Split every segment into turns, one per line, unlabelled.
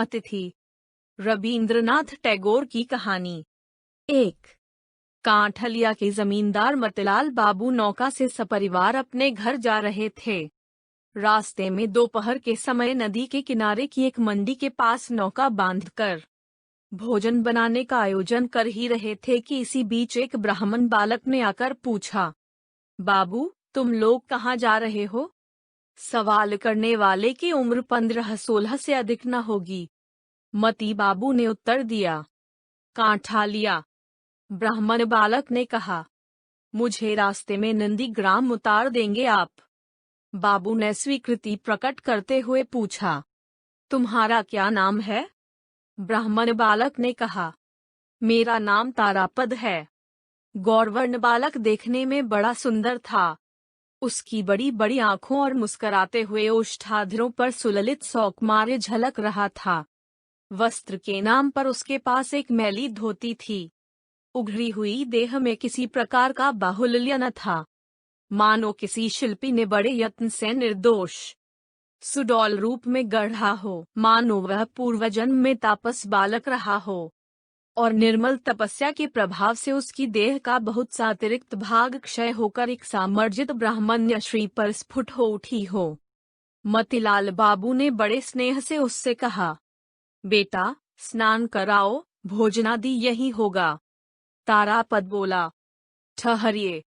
अतिथि। रवींद्रनाथ टैगोर की कहानी। 1। कांठलिया के जमींदार मतिलाल बाबू नौका से सपरिवार अपने घर जा रहे थे। रास्ते में दोपहर के समय नदी के किनारे की एक मंडी के पास नौका बांधकर भोजन बनाने का आयोजन कर ही रहे थे कि इसी बीच एक ब्राह्मण बालक ने आकर पूछा, बाबू, तुम लोग कहाँ जा रहे हो? सवाल करने वाले की उम्र 15-16 से अधिक न होगी। मती बाबू ने उत्तर दिया, कांठालिया। ब्राह्मण बालक ने कहा, मुझे रास्ते में नंदीग्राम उतार देंगे आप? बाबू ने स्वीकृति प्रकट करते हुए पूछा, तुम्हारा क्या नाम है? ब्राह्मण बालक ने कहा, मेरा नाम तारापद है। गौरवर्ण बालक देखने में बड़ा सुंदर था। उसकी बड़ी बड़ी आंखों और मुस्कुराते हुए ओष्ठाधरों पर सुललित सौकुमार्य झलक रहा था। वस्त्र के नाम पर उसके पास एक मैली धोती थी। उघड़ी हुई देह में किसी प्रकार का बाहुल्य न था, मानो किसी शिल्पी ने बड़े यत्न से निर्दोष सुडौल रूप में गढ़ा हो, मानो वह पूर्वजन्म में तापस बालक रहा हो और निर्मल तपस्या के प्रभाव से उसकी देह का बहुत सा अतिरिक्त भाग क्षय होकर एक सामर्जित ब्राह्मण्य श्री पर स्फुट हो उठी हो। मतिलाल बाबू ने बड़े स्नेह से उससे कहा, बेटा, स्नान कराओ, भोजनादि यही होगा। तारापद बोला, ठहरिए,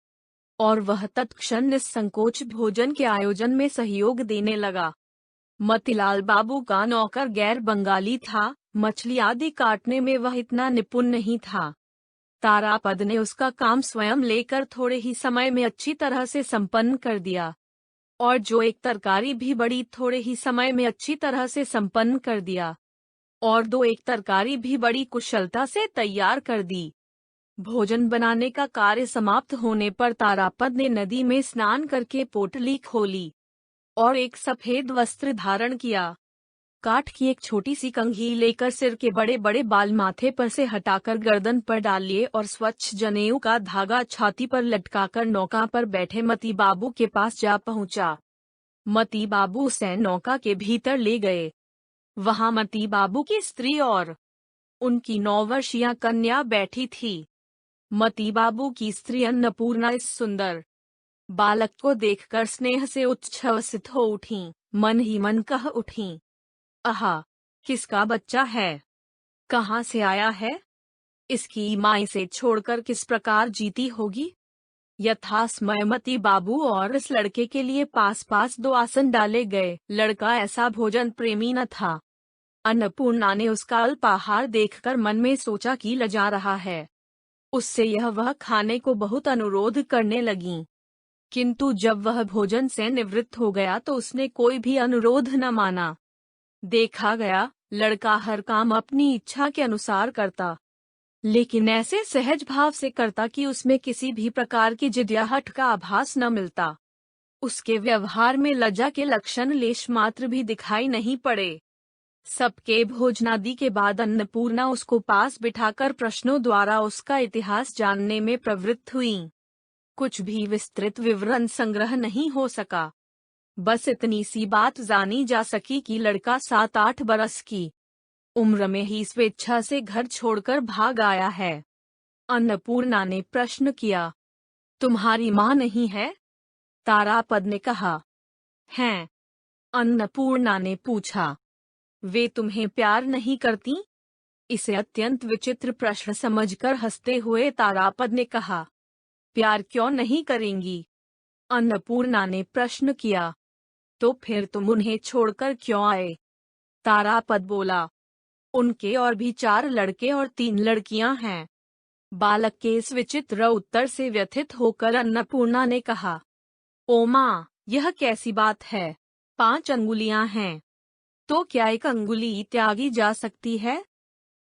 और वह तत्क्षण निस्संकोच भोजन के आयोजन में सहयोग देने लगा। मतिलाल बाबू का नौकर गैर बंगाली था, मछली आदि काटने में वह इतना निपुण नहीं था। तारापद ने उसका काम स्वयं लेकर थोड़े ही समय में अच्छी तरह से संपन्न कर दिया, और जो एक तरकारी भी बड़ी थोड़े ही समय में अच्छी तरह से संपन्न कर दिया, और दो एक तरकारी भी बड़ी कुशलता से तैयार कर दी। भोजन बनाने का कार्य समाप्त होने पर तारापद ने नदी में स्नान करके पोटली खोली और एक सफेद वस्त्र धारण किया। काठ की एक छोटी सी कंघी लेकर सिर के बड़े बड़े बाल माथे पर से हटाकर गर्दन पर डाल लिए और स्वच्छ जनेऊ का धागा छाती पर लटकाकर नौका पर बैठे मती बाबू के पास जा पहुंचा। मती बाबू उसे नौका के भीतर ले गए। वहां मती बाबू की स्त्री और उनकी 9 वर्षीय कन्या बैठी थी। मती बाबू की स्त्री अन्नपूर्णा इस सुंदर बालक को देखकर स्नेह से उच्छ्वसित हो उठी, मन ही मन कह उठी, आहा, किसका बच्चा है? कहाँ से आया है? इसकी माँ इसे छोड़कर किस प्रकार जीती होगी? यथासमय मती बाबू और इस लड़के के लिए पास पास 2 आसन डाले गए। लड़का ऐसा भोजन प्रेमी न था। अन्नपूर्णा ने उसका अल्पाहार देखकर मन में सोचा कि लजा रहा है। उससे यह वह खाने को बहुत अनुरोध करने लगी, किंतु जब वह भोजन से निवृत्त हो गया तो उसने कोई भी अनुरोध न माना। देखा गया, लड़का हर काम अपनी इच्छा के अनुसार करता, लेकिन ऐसे सहज भाव से करता कि उसमें किसी भी प्रकार की जिद या हठ का आभास न मिलता। उसके व्यवहार में लज्जा के लक्षण लेश मात्र भी दिखाई नहीं पड़े। सबके भोजनादि के बाद अन्नपूर्णा उसको पास बिठाकर प्रश्नों द्वारा उसका इतिहास जानने में प्रवृत्त हुई। कुछ भी विस्तृत विवरण संग्रह नहीं हो सका। बस इतनी सी बात जानी जा सकी कि लड़का 7-8 बरस की उम्र में ही स्वेच्छा से घर छोड़कर भाग आया है। अन्नपूर्णा ने प्रश्न किया, तुम्हारी माँ नहीं है? तारापद ने कहा, हैं। अन्नपूर्णा ने पूछा, वे तुम्हें प्यार नहीं करती? इसे अत्यंत विचित्र प्रश्न समझकर हंसते हुए तारापद ने कहा, प्यार क्यों नहीं करेंगी? अन्नपूर्णा ने प्रश्न किया, तो फिर तुम उन्हें छोड़कर क्यों आए? तारापद बोला, उनके और भी 4 लड़के और 3 लड़कियां हैं। बालक के इस विचित्र उत्तर से व्यथित होकर अन्नपूर्णा ने कहा, ओ माँ, यह कैसी बात है? 5 अंगुलियां हैं, तो क्या 1 अंगुली त्यागी जा सकती है?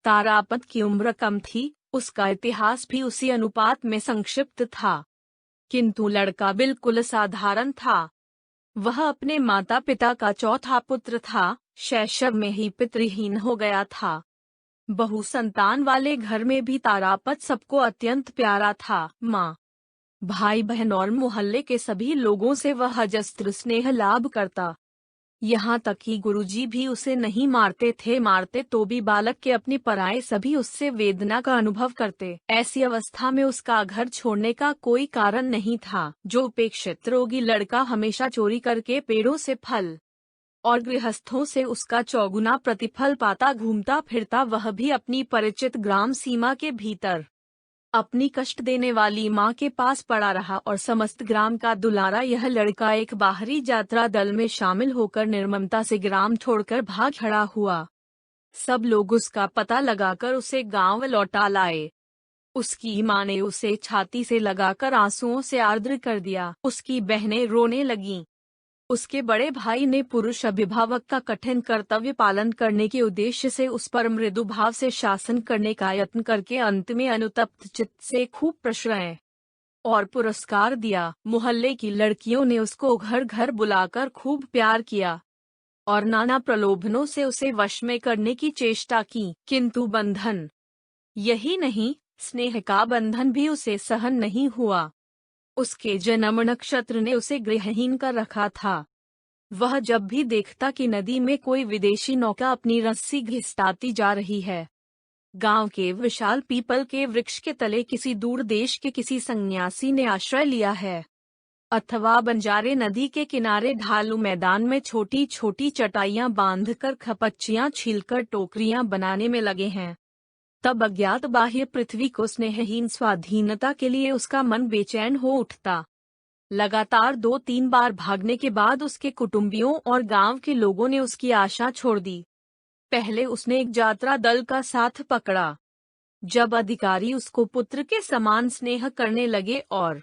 तारापद की उम्र कम थी, उसका इतिहास भी उसी अनुपात में संक्षिप्त था, किंतु लड़का बिल्कुल साधारण था। वह अपने माता पिता का चौथा पुत्र था, शैशव में ही पितृहीन हो गया था। बहु संतान वाले घर में भी तारापद सबको अत्यंत प्यारा था। माँ, भाई बहन और मोहल्ले के सभी लोगों से वह अजस्त्र स्नेह लाभ करता। यहाँ तक कि गुरुजी भी उसे नहीं मारते थे, मारते तो भी बालक के अपने पराये सभी उससे वेदना का अनुभव करते। ऐसी अवस्था में उसका घर छोड़ने का कोई कारण नहीं था। जो उपेक्षित रोगी लड़का हमेशा चोरी करके पेड़ों से फल और गृहस्थों से उसका चौगुना प्रतिफल पाता घूमता फिरता, वह भी अपनी परिचित ग्राम सीमा के भीतर अपनी कष्ट देने वाली माँ के पास पड़ा रहा, और समस्त ग्राम का दुलारा यह लड़का एक बाहरी यात्रा दल में शामिल होकर निर्ममता से ग्राम छोड़कर भाग खड़ा हुआ। सब लोग उसका पता लगाकर उसे गांव लौटा लाए। उसकी माँ ने उसे छाती से लगाकर आंसुओं से आर्द्र कर दिया। उसकी बहनें रोने लगीं। उसके बड़े भाई ने पुरुष अभिभावक का कठिन कर्तव्य पालन करने के उद्देश्य से उस पर मृदु भाव से शासन करने का यत्न करके अंत में अनुतप्त चित्त से खूब प्रश्रय और पुरस्कार दिया। मोहल्ले की लड़कियों ने उसको घर घर बुलाकर खूब प्यार किया और नाना प्रलोभनों से उसे वश में करने की चेष्टा की, किंतु बंधन, यही नहीं स्नेह का बंधन भी उसे सहन नहीं हुआ। उसके जन्म नक्षत्र ने उसे गृहहीन कर रखा था। वह जब भी देखता कि नदी में कोई विदेशी नौका अपनी रस्सी घिसटाती जा रही है, गांव के विशाल पीपल के वृक्ष के तले किसी दूर देश के किसी सन्यासी ने आश्रय लिया है, अथवा बंजारे नदी के किनारे ढालू मैदान में छोटी छोटी चटाइयां बांधकर खपच्चियां छीलकर टोकरियां बनाने में लगे हैं, तब अज्ञात बाह्य पृथ्वी को स्नेहहीन स्वाधीनता के लिए उसका मन बेचैन हो उठता। लगातार 2-3 बार भागने के बाद उसके कुटुंबियों और गांव के लोगों ने उसकी आशा छोड़ दी। पहले उसने एक यात्रा दल का साथ पकड़ा। जब अधिकारी उसको पुत्र के समान स्नेह करने लगे और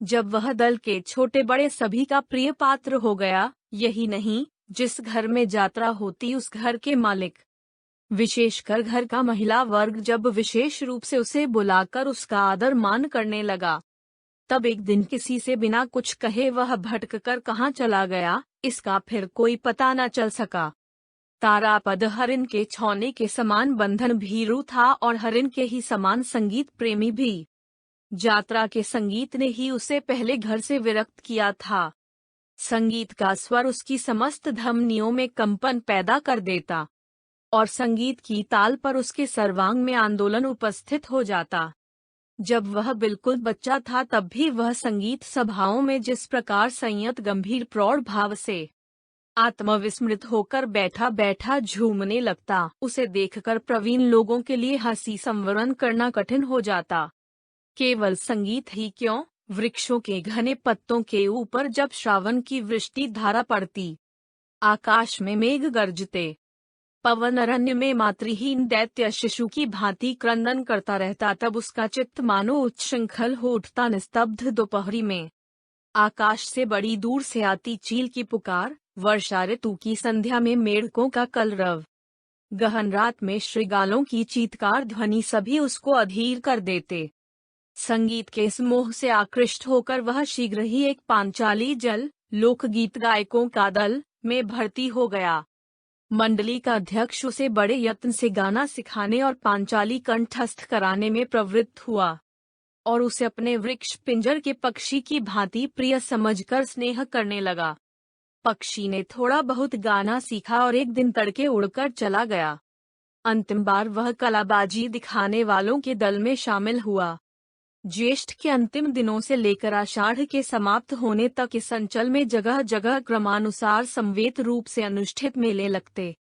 जब वह दल के छोटे बड़े सभी का प्रिय पात्र हो गया, यही नहीं, जिस घर में यात्रा होती उस घर के मालिक, विशेषकर घर का महिला वर्ग, जब विशेष रूप से उसे बुलाकर उसका आदर मान करने लगा, तब एक दिन किसी से बिना कुछ कहे वह भटककर कहाँ चला गया, इसका फिर कोई पता न चल सका। तारापद हरिन के छौने के समान बंधन भीरू था और हरिन के ही समान संगीत प्रेमी भी। यात्रा के संगीत ने ही उसे पहले घर से विरक्त किया था। संगीत का स्वर उसकी समस्त धमनियों में कंपन पैदा कर देता और संगीत की ताल पर उसके सर्वांग में आंदोलन उपस्थित हो जाता। जब वह बिल्कुल बच्चा था तब भी वह संगीत सभाओं में जिस प्रकार संयत गंभीर प्रौढ़ भाव से आत्मविस्मृत होकर बैठा बैठा झूमने लगता, उसे देखकर प्रवीण लोगों के लिए हंसी संवरण करना कठिन हो जाता। केवल संगीत ही क्यों, वृक्षों के घने पत्तों के ऊपर जब श्रावण की वृष्टि धारा पड़ती, आकाश में मेघ गरजते, पवन अरण्य में मातृहीन दैत्य शिशु की भांति क्रंदन करता रहता, तब उसका चित्त मानो उच्छृंखल हो उठता। निस्तब्ध दोपहरी में आकाश से बड़ी दूर से आती चील की पुकार, वर्षा ऋतु की संध्या में मेढकों का कलरव, गहन रात में श्रृगालों की चीत्कार ध्वनि सभी उसको अधीर कर देते। संगीत के इस मोह से आकृष्ट होकर वह शीघ्र ही एक पांचाली जल लोकगीत गायकों का दल में भर्ती हो गया। मंडली का अध्यक्ष उसे बड़े यत्न से गाना सिखाने और पांचाली कंठस्थ कराने में प्रवृत्त हुआ और उसे अपने वृक्ष पिंजर के पक्षी की भांति प्रिय समझकर स्नेह करने लगा। पक्षी ने थोड़ा बहुत गाना सीखा और एक दिन तड़के उड़कर चला गया। अंतिम बार वह कलाबाजी दिखाने वालों के दल में शामिल हुआ। ज्येष्ठ के अंतिम दिनों से लेकर आषाढ़ के समाप्त होने तक इस अंचल में जगह जगह क्रमानुसार समवेत रूप से अनुष्ठित मेले लगते।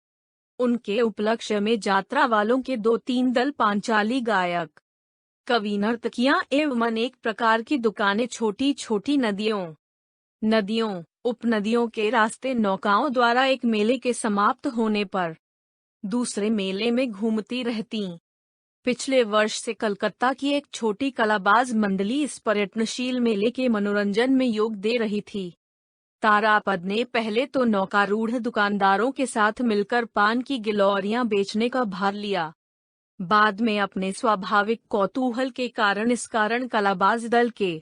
उनके उपलक्ष्य में यात्रा वालों के 2-3 दल पांचाली गायक, कवि, नर्तकियां एवं अनेक प्रकार की दुकानें छोटी छोटी नदियों उपनदियों के रास्ते नौकाओं द्वारा एक मेले के समाप्त होने पर दूसरे मेले में घूमती रहती। पिछले वर्ष से कलकत्ता की एक छोटी कलाबाज मंडली इस पर्यटनशील मेले के मनोरंजन में योग दे रही थी। तारापद ने पहले तो नौकारूढ़ दुकानदारों के साथ मिलकर पान की गिलौरियां बेचने का भार लिया। बाद में अपने स्वाभाविक कौतूहल के कारण कलाबाज दल के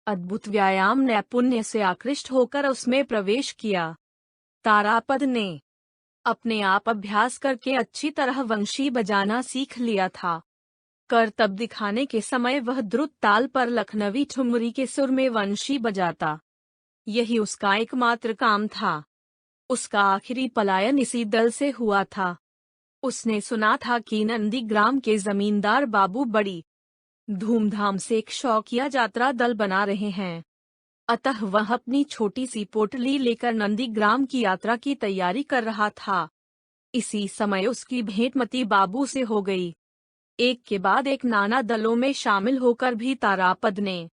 अद्भुत व्यायाम नैपुण्य से आकृष्ट होकर उसमें प्रवेश किया। तारापद ने अपने आप अभ्यास करके अच्छी तरह वंशी बजाना सीख लिया था। करतब दिखाने के समय वह द्रुत ताल पर लखनवी ठुमरी के सुर में वंशी बजाता। यही उसका एकमात्र काम था। उसका आखिरी पलायन इसी दल से हुआ था। उसने सुना था कि नंदीग्राम के जमींदार बाबू बड़ी धूमधाम से एक शौकिया यात्रा दल बना रहे हैं। अतः वह अपनी छोटी सी पोटली लेकर नंदीग्राम की यात्रा की तैयारी कर रहा था। इसी समय उसकी भेंट मती बाबू से हो गई। एक के बाद एक नाना दलों में शामिल होकर भी तारापद ने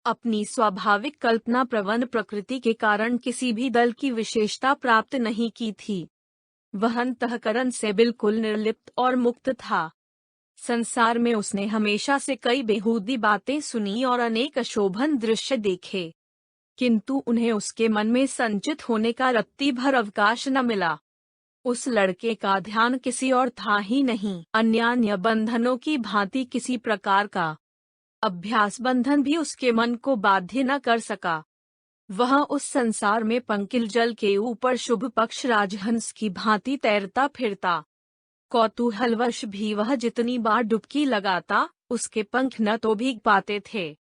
अपनी स्वाभाविक कल्पना प्रवण प्रकृति के कारण किसी भी दल की विशेषता प्राप्त नहीं की थी। वह अंतःकरण से बिल्कुल निर्लिप्त और मुक्त था। संसार में उसने हमेशा से कई बेहूदी बातें सुनी और अनेक अशोभन दृश्य देखे, किंतु उन्हें उसके मन में संचित होने का रत्ती भर अवकाश न मिला। उस लड़के का ध्यान किसी और था ही नहीं, अन्यान्य बंधनों की भांति किसी प्रकार का अभ्यास बंधन भी उसके मन को बाध्य न कर सका। वह उस संसार में पंकिल जल के ऊपर शुभ पक्ष राजहंस की भांति तैरता फिरता। कौतूहलवश भी वह जितनी बार डुबकी लगाता, उसके पंख न तो भीग पाते थे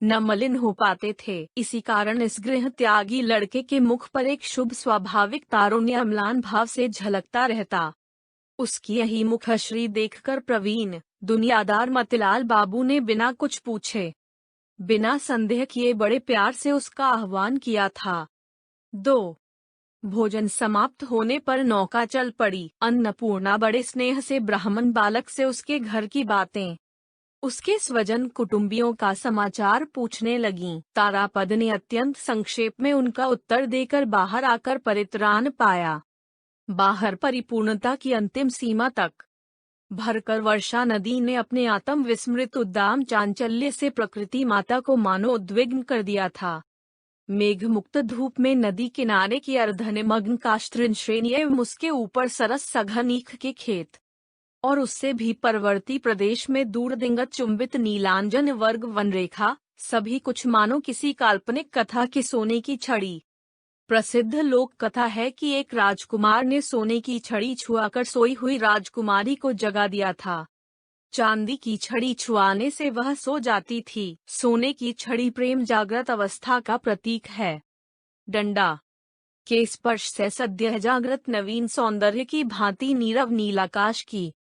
न मलिन हो पाते थे। इसी कारण इस गृह त्यागी लड़के के मुख पर एक शुभ स्वाभाविक तारुण्य अम्लान भाव से झलकता रहता। उसकी यही मुखश्री देखकर प्रवीण दुनियादार मतिलाल बाबू ने बिना कुछ पूछे, बिना संदेह किए बड़े प्यार से उसका आह्वान किया था। 2 भोजन समाप्त होने पर नौका चल पड़ी। अन्नपूर्णा बड़े स्नेह से ब्राह्मण बालक से उसके घर की बातें, उसके स्वजन कुटुंबियों का समाचार पूछने लगीं। तारापद ने अत्यंत संक्षेप में उनका उत्तर देकर बाहर आकर परित्राण पाया। बाहर परिपूर्णता की अंतिम सीमा तक भरकर वर्षा नदी ने अपने आत्म विस्मृत उद्दाम चांचल्य से प्रकृति माता को मानो उद्विग्न कर दिया था। मेघमुक्त धूप में नदी किनारे की अर्धनिमग्न काष्ठऋण श्रेणी एवं उसके ऊपर सरस सघन ईख के खेत और उससे भी परवर्ती प्रदेश में दूर दिंगत चुंबित नीलांजन वर्ग वनरेखा, सभी कुछ मानो किसी काल्पनिक कथा की सोने की छड़ी। प्रसिद्ध लोक कथा है कि एक राजकुमार ने सोने की छड़ी छुआकर सोई हुई राजकुमारी को जगा दिया था। चांदी की छड़ी छुआने से वह सो जाती थी। सोने की छड़ी प्रेम जागृत अवस्था का प्रतीक है। डंडा के स्पर्श से सद्य जागृत नवीन सौंदर्य की भांति नीरव नीलाकाश की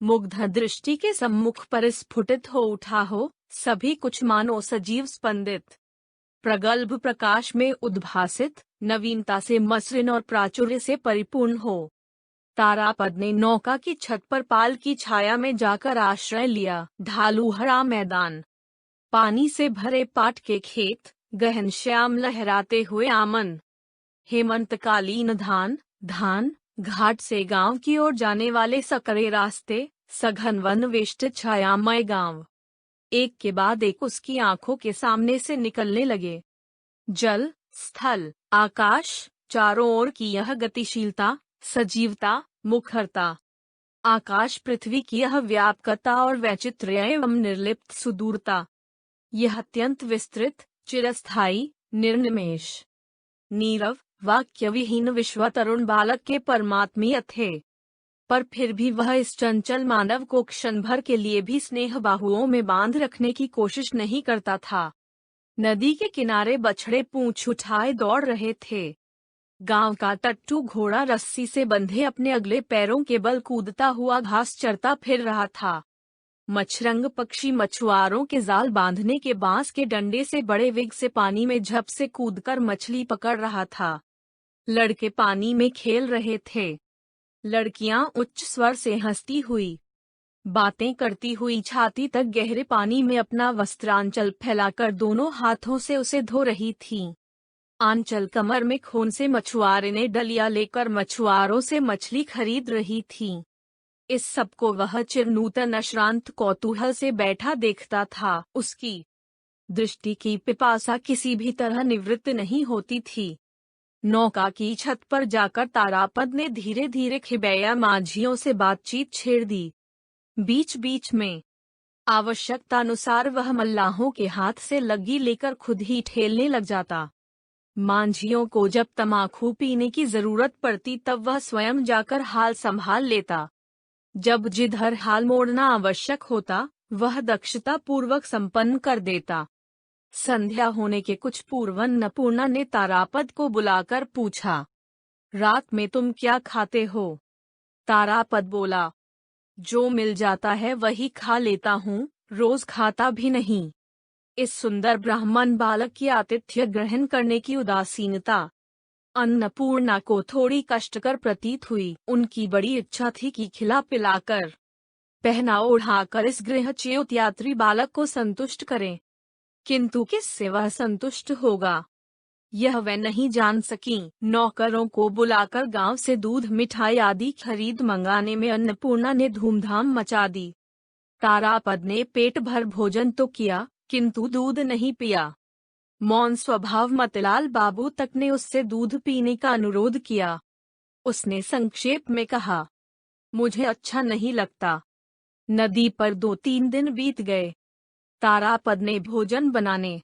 मुग्ध दृष्टि के सम्मुख पर स्फुटित हो उठा हो, सभी कुछ मानो सजीव स्पंदित प्रगल्भ प्रकाश में उद्भासित, नवीनता से मसृण और प्राचुर्य से परिपूर्ण हो। तारापद ने नौका की छत पर पाल की छाया में जाकर आश्रय लिया। ढालू हरा मैदान, पानी से भरे पाट के खेत, गहन श्याम लहराते हुए आमन, हेमंतकालीन धान घाट से गांव की ओर जाने वाले सकरे रास्ते, सघन वन वेष्टित छायामय गांव, एक के बाद एक उसकी आंखों के सामने से निकलने लगे। जल, स्थल, आकाश, चारों ओर की यह गतिशीलता, सजीवता, मुखरता, आकाश पृथ्वी की यह व्यापकता और वैचित्र्य एवं निर्लिप्त सुदूरता, यह अत्यंत विस्तृत, चिरस्थायी, निर्निमेष, नीरव, वाक्य विहीन विश्व तरुण बालक के परमात्मीय थे। पर फिर भी वह इस चंचल मानव को क्षण भर के लिए भी स्नेह बाहुओं में बांध रखने की कोशिश नहीं करता था। नदी के किनारे बछड़े पूंछ उठाए दौड़ रहे थे। गांव का टट्टू घोड़ा रस्सी से बंधे अपने अगले पैरों के बल कूदता हुआ घास चरता फिर रहा था। मछरंग पक्षी मछुआरों के जाल बांधने के बांस के डंडे से बड़े वेग से पानी में झप से कूदकर मछली पकड़ रहा था। लड़के पानी में खेल रहे थे। लड़कियां उच्च स्वर से हंसती हुई, बातें करती हुई छाती तक गहरे पानी में अपना वस्त्रांचल फैलाकर दोनों हाथों से उसे धो रही थीं। आंचल कमर में खून से मछुआरे डलिया लेकर मछुआरों से मछली खरीद रही थीं। इस सब को वह चिरनूतन अश्रांत कौतूहल से बैठा देखता था। उसकी दृष्टि की पिपासा किसी भी तरह निवृत्त नहीं होती थी। नौका की छत पर जाकर तारापद ने धीरे धीरे खिबैया माझियों से बातचीत छेड़ दी। बीच बीच में आवश्यकतानुसार वह मल्लाहों के हाथ से लग्गी लेकर खुद ही ठेलने लग जाता। मांझियों को जब तमाकू पीने की जरूरत पड़ती तब वह स्वयं जाकर हाल संभाल लेता। जब जिधर हाल मोड़ना आवश्यक होता वह दक्षता पूर्वक संपन्न कर देता। संध्या होने के कुछ पूर्व अन्नपूर्णा ने तारापद को बुलाकर पूछा, रात में तुम क्या खाते हो? तारापद बोला, जो मिल जाता है वही खा लेता हूँ, रोज खाता भी नहीं। इस सुंदर ब्राह्मण बालक की आतिथ्य ग्रहण करने की उदासीनता अन्नपूर्णा को थोड़ी कष्टकर प्रतीत हुई। उनकी बड़ी इच्छा थी कि खिला पिलाकर, पहना ओढ़ाकर इस गृहच्युत यात्री बालक को संतुष्ट करें, किंतु किससे वह संतुष्ट होगा, यह वह नहीं जान सकी। नौकरों को बुलाकर गांव से दूध मिठाई आदि खरीद मंगाने में अन्नपूर्णा ने धूमधाम मचा दी। तारापद ने पेट भर भोजन तो किया, किंतु दूध नहीं पिया। मौन स्वभाव मतिलाल बाबू तक ने उससे दूध पीने का अनुरोध किया। उसने संक्षेप में कहा, मुझे अच्छा नहीं लगता। नदी पर 2-3 दिन बीत गए। तारापद ने भोजन बनाने,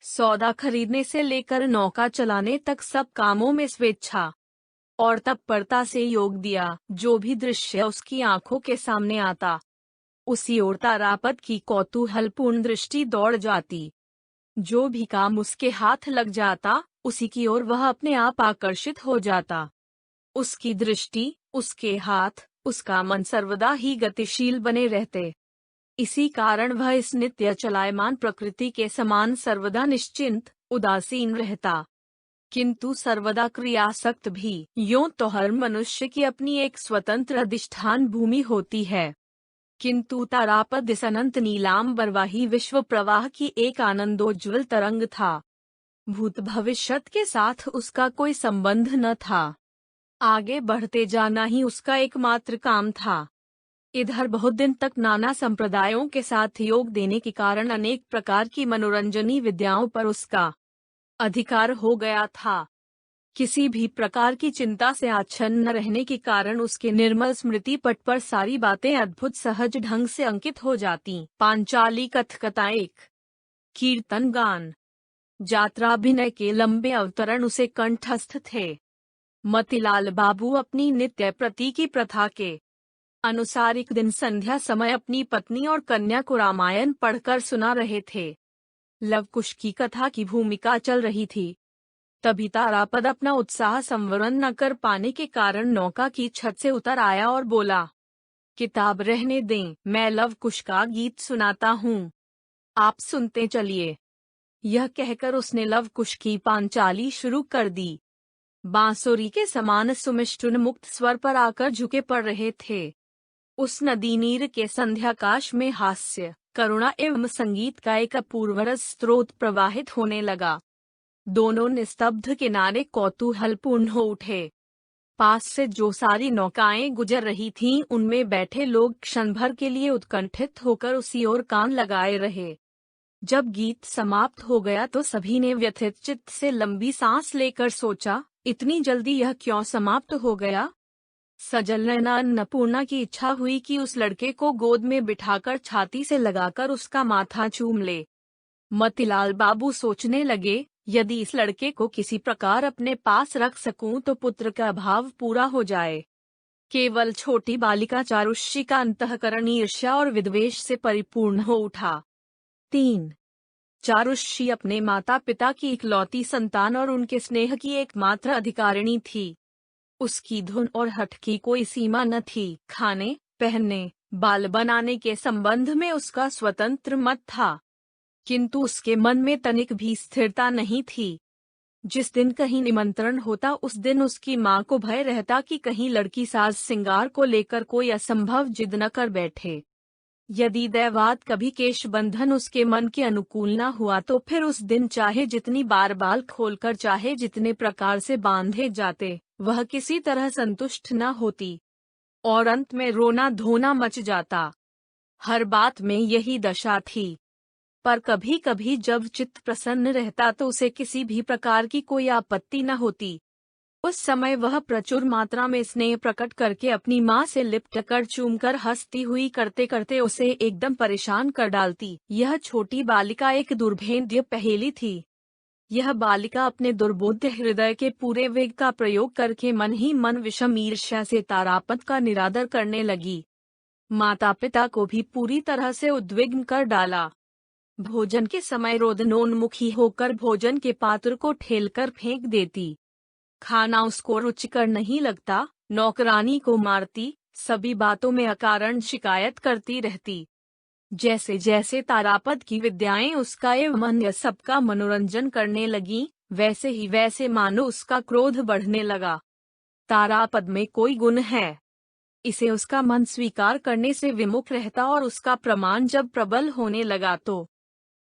सौदा खरीदने से लेकर नौका चलाने तक सब कामों में स्वेच्छा और तत्परता से योग दिया। जो भी दृश्य उसकी आंखों के सामने आता, उसी ओर तारापद की कौतूहलपूर्ण दृष्टि दौड़ जाती। जो भी काम उसके हाथ लग जाता, उसी की ओर वह अपने आप आकर्षित हो जाता। उसकी दृष्टि, उसके हाथ, उसका मन सर्वदा ही गतिशील बने रहते। इसी कारण वह इस नित्य चलायमान प्रकृति के समान सर्वदा निश्चिंत, उदासीन रहता, किंतु सर्वदा क्रियासक्त भी। यूं तो हर मनुष्य की अपनी एक स्वतंत्र अधिष्ठान भूमि होती है, किंतु तारापद इस अनंत नीलांबरवाही विश्व प्रवाह की एक आनंदोज्ज्वल तरंग था। भूत भविष्यत के साथ उसका कोई संबंध न था। आगे बढ़ते जाना ही उसका एकमात्र काम था। इधर बहुत दिन तक नाना संप्रदायों के साथ योग देने के कारण अनेक प्रकार की मनोरंजनी विद्याओं पर उसका अधिकार हो गया था। किसी भी प्रकार की चिंता से आच्छन्न रहने के कारण उसके निर्मल स्मृति पट पर सारी बातें अद्भुत सहज ढंग से अंकित हो जाती। पांचाली कथकथा, एक कीर्तन गान, जात्राभिनय के लंबे अवतरण उसे कंठस्थ थे। मतिलाल बाबू अपनी नित्य प्रति की प्रथा के अनुसार एक दिन संध्या समय अपनी पत्नी और कन्या को रामायण पढ़कर सुना रहे थे। लवकुश की कथा की भूमिका चल रही थी। तभी तारापद अपना उत्साह संवरण न कर पाने के कारण नौका की छत से उतर आया और बोला, किताब रहने दें, मैं लवकुश का गीत सुनाता हूँ, आप सुनते चलिए। यह कहकर उसने लवकुश की पांचाली शुरू कर दी। बांसुरी के समान सुमिष्ट मुक्त स्वर पर आकर झुके पड़ रहे थे। उस नदी नीर के संध्याकाश में हास्य, करुणा एवं संगीत का एक अपूर्व रस स्रोत प्रवाहित होने लगा। दोनों निस्तब्ध किनारे कौतूहलपूर्ण हो उठे। पास से जो सारी नौकाएं गुजर रही थीं, उनमें बैठे लोग क्षण भर के लिए उत्कंठित होकर उसी ओर कान लगाए रहे। जब गीत समाप्त हो गया तो सभी ने व्यथित चित्त से लंबी सांस लेकर सोचा, इतनी जल्दी यह क्यों समाप्त हो गया। सजल नैना अन्नपूर्णा की इच्छा हुई कि उस लड़के को गोद में बिठाकर छाती से लगाकर उसका माथा चूम ले। मतिलाल बाबू सोचने लगे, यदि इस लड़के को किसी प्रकार अपने पास रख सकूं तो पुत्र का अभाव पूरा हो जाए। केवल छोटी बालिका चारुषी का अंतःकरण ईर्ष्या और विद्वेष से परिपूर्ण हो उठा। 3. चारुषी अपने माता पिता की इकलौती संतान और उनके स्नेह की एकमात्र अधिकारिणी थी। उसकी धुन और हठ की कोई सीमा न थी। खाने, पहनने, बाल बनाने के संबंध में उसका स्वतंत्र मत था, किंतु उसके मन में तनिक भी स्थिरता नहीं थी। जिस दिन कहीं निमंत्रण होता उस दिन उसकी माँ को भय रहता कि कहीं लड़की साज सिंगार को लेकर कोई असंभव जिद न कर बैठे। यदि दैवात कभी केश बंधन उसके मन के अनुकूल न हुआ तो फिर उस दिन चाहे जितनी बार बाल खोलकर चाहे जितने प्रकार से बांधे जाते, वह किसी तरह संतुष्ट न होती और अंत में रोना धोना मच जाता। हर बात में यही दशा थी। पर कभी कभी जब चित्त प्रसन्न रहता तो उसे किसी भी प्रकार की कोई आपत्ति न होती। उस समय वह प्रचुर मात्रा में स्नेह प्रकट करके अपनी माँ से लिपट कर चूमकर हंसती हुई करते करते उसे एकदम परेशान कर डालती। यह छोटी बालिका एक दुर्भेद्य पहेली थी। यह बालिका अपने दुर्बोध्य हृदय के पूरे वेग का प्रयोग करके मन ही मन विषम ईर्ष्या से तारापद का निरादर करने लगी। माता पिता को भी पूरी तरह से उद्विग्न कर डाला। भोजन के समय रोदनोन्मुखी होकर भोजन के पात्र को ठेलकर फेंक देती। खाना उसको रुचिकर नहीं लगता, नौकरानी को मारती, सभी बातों में अकारण शिकायत करती रहती। जैसे जैसे तारापद की विद्याएं उसका एवं सबका मनोरंजन करने लगीं, वैसे ही वैसे मानो उसका क्रोध बढ़ने लगा। तारापद में कोई गुण है, इसे उसका मन स्वीकार करने से विमुख रहता, और उसका प्रमाण जब प्रबल होने लगा तो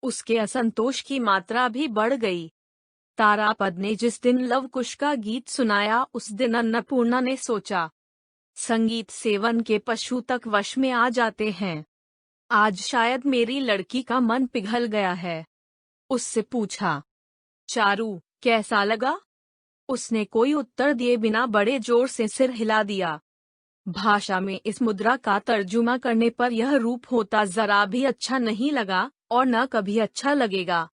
उसके असंतोष की मात्रा भी बढ़ गई। तारापद ने जिस दिन लवकुश का गीत सुनाया, उस दिन अन्नपूर्णा ने सोचा, संगीत सेवन के पशु तक वश में आ जाते हैं, आज शायद मेरी लड़की का मन पिघल गया है। उससे पूछा, चारू कैसा लगा? उसने कोई उत्तर दिए बिना बड़े जोर से सिर हिला दिया। भाषा में इस मुद्रा का तर्जुमा करने पर यह रूप होता जरा भी अच्छा नहीं लगा, और न कभी अच्छा लगेगा।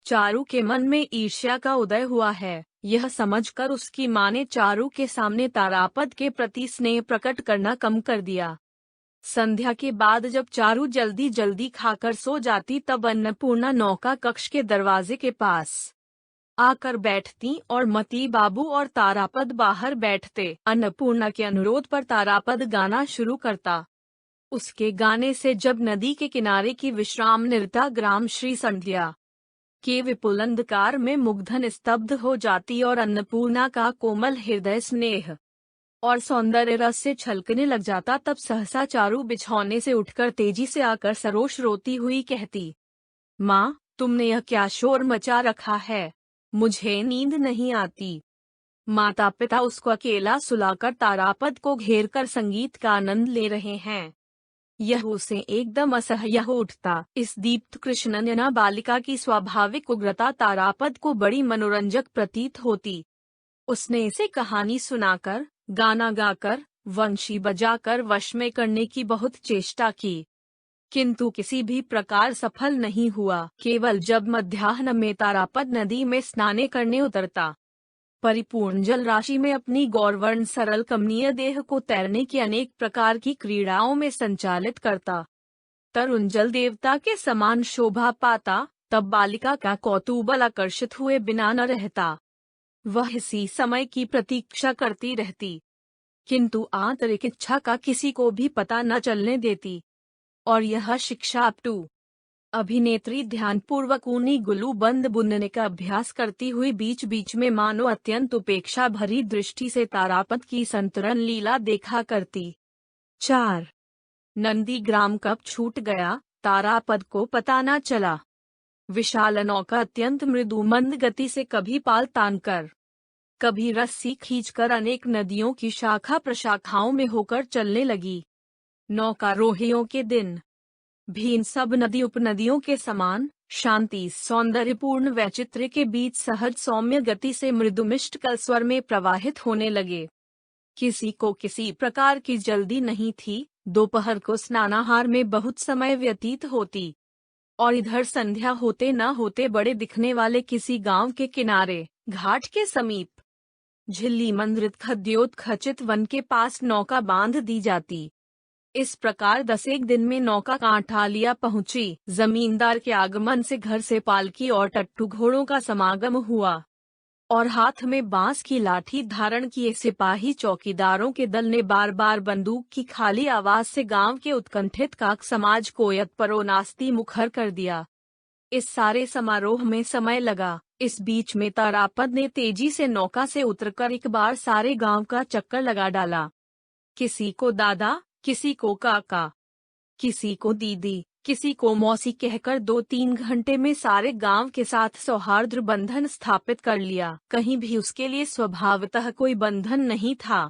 चारू के मन में ईर्ष्या का उदय हुआ है, यह समझकर उसकी माँ ने चारू के सामने तारापद के प्रति स्नेह प्रकट करना कम कर दिया। संध्या के बाद जब चारू जल्दी जल्दी खाकर सो जाती, तब अन्नपूर्णा नौका कक्ष के दरवाजे के पास आकर बैठती और मती बाबू और तारापद बाहर बैठते। अन्नपूर्णा के अनुरोध पर तारापद गाना शुरू करता। उसके गाने से जब नदी के किनारे की विश्राम निरता ग्राम श्री संध्या के विपुल अंधकार में मुग्धन स्तब्ध हो जाती, और अन्नपूर्णा का कोमल हृदय स्नेह और सौंदर्य रस से छलकने लग जाता, तब सहसा चारू बिछौने से उठकर तेजी से आकर सरोष रोती हुई कहती, माँ, तुमने यह क्या शोर मचा रखा है? मुझे नींद नहीं आती। माता पिता उसको अकेला सुलाकर तारापद को घेर कर संगीत का आनंद ले रहे हैं। यह उसे एकदम असह्य हो उठता। इस दीप्त कृष्णनयना बालिका की स्वाभाविक उग्रता तारापद को बड़ी मनोरंजक प्रतीत होती। उसने इसे कहानी सुनाकर, गाना गाकर, वंशी बजाकर वश में करने की बहुत चेष्टा की, किंतु किसी भी प्रकार सफल नहीं हुआ। केवल जब मध्याह्न में तारापद नदी में स्नान करने उतरता, परिपूर्ण जल राशि में अपनी गौरवर्ण सरल कमनीय देह को तैरने की अनेक प्रकार की क्रीड़ाओं में संचालित करता, तरुण जल देवता के समान शोभा पाता, तब बालिका का कौतूहल आकर्षित हुए बिना न रहता। वह इसी समय की प्रतीक्षा करती रहती, किंतु आंतरिक इच्छा का किसी को भी पता न चलने देती। और यह शिक्षा अपटू अभिनेत्री ध्यानपूर्वक ऊनी गुल्लू बंद बुनने का अभ्यास करती हुई बीच बीच में मानो अत्यंत उपेक्षा भरी दृष्टि से तारापद की संतरण लीला देखा करती। 4. नंदीग्राम कब छूट गया, तारापद को पता न चला। विशाल नौका अत्यंत मृदु मंद गति से कभी पाल तानकर, कभी रस्सी खींचकर अनेक नदियों की शाखा प्रशाखाओं में होकर चलने लगी। नौकारोहियों के दिन भी इन सब नदी उपनदियों के समान शांति सौंदर्यपूर्ण वैचित्र्य के बीच सहज सौम्य गति से मृदुमिष्ट कल स्वर में प्रवाहित होने लगे। किसी को किसी प्रकार की जल्दी नहीं थी। दोपहर को स्नानाहार में बहुत समय व्यतीत होती, और इधर संध्या होते न होते बड़े दिखने वाले किसी गांव के किनारे घाट के समीप झिल्ली मंद्रित खद्योत्खचित वन के पास नौका बांध दी जाती। इस प्रकार 10 दिन में नौका कांठालिया पहुंची। जमींदार के आगमन से घर से पालकी और टट्टू घोड़ों का समागम हुआ, और हाथ में बांस की लाठी धारण किए सिपाही चौकीदारों के दल ने बार बार बंदूक की खाली आवाज से गांव के उत्कंठित काक समाज को यत्परो नास्ती मुखर कर दिया। इस सारे समारोह में समय लगा। इस बीच में तारापद ने तेजी से नौका से उतरकर एक बार सारे गांव का चक्कर लगा डाला। किसी को दादा, किसी को काका, किसी को दीदी, किसी को मौसी कहकर 2-3 घंटे में सारे गांव के साथ सौहार्द बंधन स्थापित कर लिया। कहीं भी उसके लिए स्वभावतः कोई बंधन नहीं था।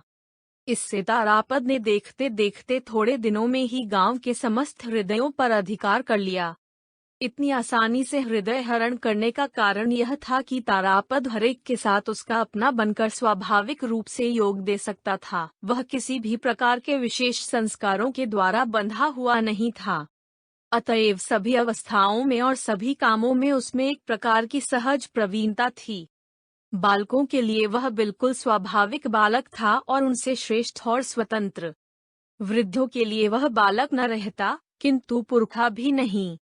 इससे तारापद ने देखते देखते थोड़े दिनों में ही गांव के समस्त हृदयों पर अधिकार कर लिया। इतनी आसानी से हृदय हरण करने का कारण यह था कि तारापद हरेक के साथ उसका अपना बनकर स्वाभाविक रूप से योग दे सकता था। वह किसी भी प्रकार के विशेष संस्कारों के द्वारा बंधा हुआ नहीं था। अतएव सभी अवस्थाओं में और सभी कामों में उसमें एक प्रकार की सहज प्रवीणता थी। बालकों के लिए वह बिल्कुल स्वाभाविक बालक था और उनसे श्रेष्ठ और स्वतंत्र। वृद्धों के लिए वह बालक न रहता, किंतु पुरखा भी नहीं।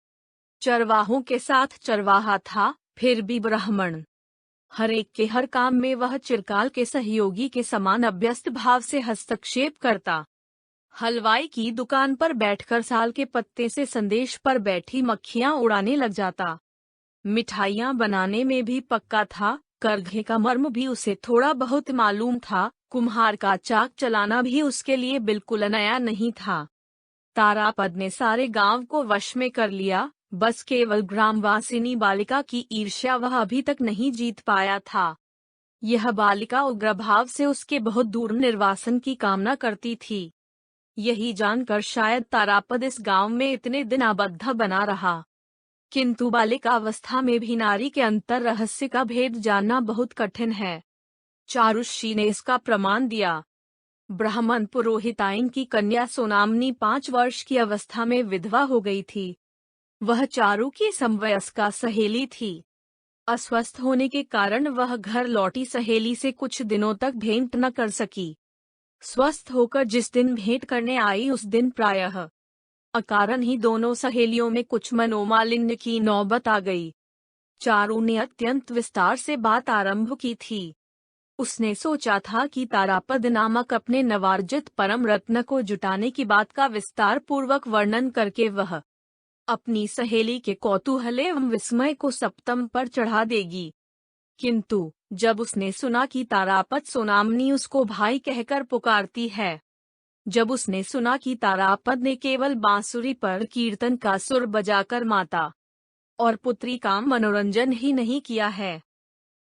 चरवाहों के साथ चरवाहा था, फिर भी ब्राह्मण। हर एक के हर काम में वह चिरकाल के सहयोगी के समान अभ्यस्त भाव से हस्तक्षेप करता। हलवाई की दुकान पर बैठकर साल के पत्ते से संदेश पर बैठी मक्खियां उड़ाने लग जाता। मिठाइयां बनाने में भी पक्का था, करघे का मर्म भी उसे थोड़ा बहुत मालूम था, कुम्हार का चाक चलाना भी उसके लिए बिल्कुल नया नहीं था। तारापद ने सारे गांव को वश में कर लिया, बस केवल ग्रामवासिनी बालिका की ईर्ष्या वह अभी तक नहीं जीत पाया था। यह बालिका उग्र भाव से उसके बहुत दूर निर्वासन की कामना करती थी। यही जानकर शायद तारापद इस गांव में इतने दिन आबद्ध बना रहा। किंतु बालिकावस्था में भी नारी के अंतर रहस्य का भेद जानना बहुत कठिन है। चारुषी ने इसका प्रमाण दिया। ब्राह्मण पुरोहिताइन की कन्या सोनामनी 5 वर्ष की अवस्था में विधवा हो गई थी। वह चारू की समवयस्का सहेली थी। अस्वस्थ होने के कारण वह घर लौटी सहेली से कुछ दिनों तक भेंट न कर सकी। स्वस्थ होकर जिस दिन भेंट करने आई उस दिन प्रायः अकारण ही दोनों सहेलियों में कुछ मनोमालिन्य की नौबत आ गई। चारू ने अत्यंत विस्तार से बात आरंभ की थी। उसने सोचा था कि तारापद नामक अपने नवार्जित परम रत्न को जुटाने की बात का विस्तार पूर्वक वर्णन करके वह अपनी सहेली के कौतूहल एवं विस्मय को सप्तम पर चढ़ा देगी। किंतु जब उसने सुना कि तारापद सोनामनी उसको भाई कहकर पुकारती है, जब उसने सुना कि तारापद ने केवल बांसुरी पर कीर्तन का सुर बजाकर माता और पुत्री का मनोरंजन ही नहीं किया है,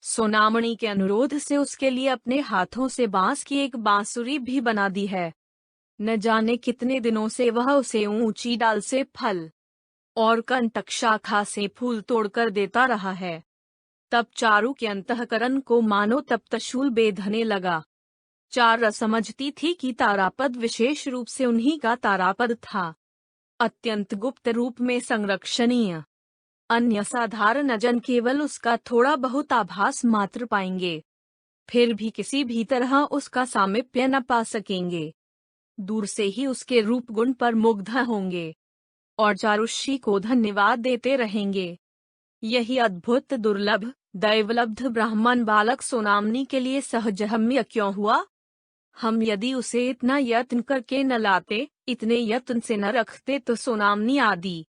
सोनामणि के अनुरोध से उसके लिए अपने हाथों से बांस की एक बांसुरी भी बना दी है, न जाने कितने दिनों से वह उसे ऊंची डाल से फल और कंटक शाखा से फूल तोड़कर देता रहा है, तब चारू के अंतःकरण को मानो तप्तशूल बेधने लगा। चार समझती थी कि तारापद विशेष रूप से उन्हीं का तारापद था, अत्यंत गुप्त रूप में संरक्षणीय। अन्य साधारण जन केवल उसका थोड़ा बहुत आभास मात्र पाएंगे, फिर भी किसी भी तरह उसका सामीप्य न पा सकेंगे। दूर से ही उसके रूप गुण पर मुग्ध होंगे और चारुषी को धन्यवाद देते रहेंगे। यही अद्भुत दुर्लभ दैवलब्ध ब्राह्मण बालक सोनामनी के लिए सहजहम्य क्यों हुआ? हम यदि उसे इतना यत्न करके न लाते, इतने यत्न से न रखते तो सोनामनी आदि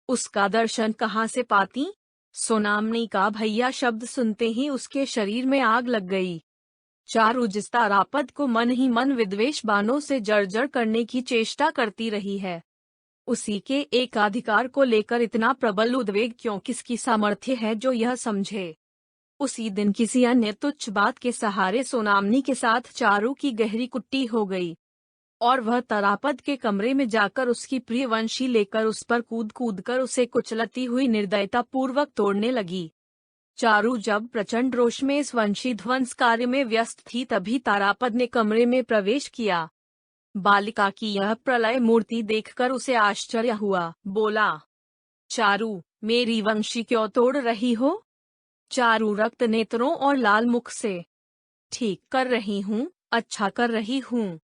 उसका दर्शन कहाँ से पाती? सोनामनी का भैया शब्द सुनते ही उसके शरीर में आग लग गई। चारू जिस तारापद को मन ही मन विद्वेष बाणों से जर्जर करने की चेष्टा करती रही है, उसी के एकाधिकार को लेकर इतना प्रबल उद्वेग क्यों? किसकी सामर्थ्य है जो यह समझे? उसी दिन किसी अन्य तुच्छ बात के सहारे सोनामनी के साथ चारू की गहरी कुट्टी हो गई और वह तारापद के कमरे में जाकर उसकी प्रिय वंशी लेकर उस पर कूद कूद कर उसे कुचलती हुई निर्दयता पूर्वक तोड़ने लगी। चारू जब प्रचंड रोष में इस वंशी ध्वंस कार्य में व्यस्त थी, तभी तारापद ने कमरे में प्रवेश किया। बालिका की यह प्रलय मूर्ति देखकर उसे आश्चर्य हुआ। बोला, चारू, मेरी वंशी क्यों तोड़ रही हो? चारू रक्त नेत्रों और लाल मुख से, ठीक कर रही हूँ, अच्छा कर रही हूँ,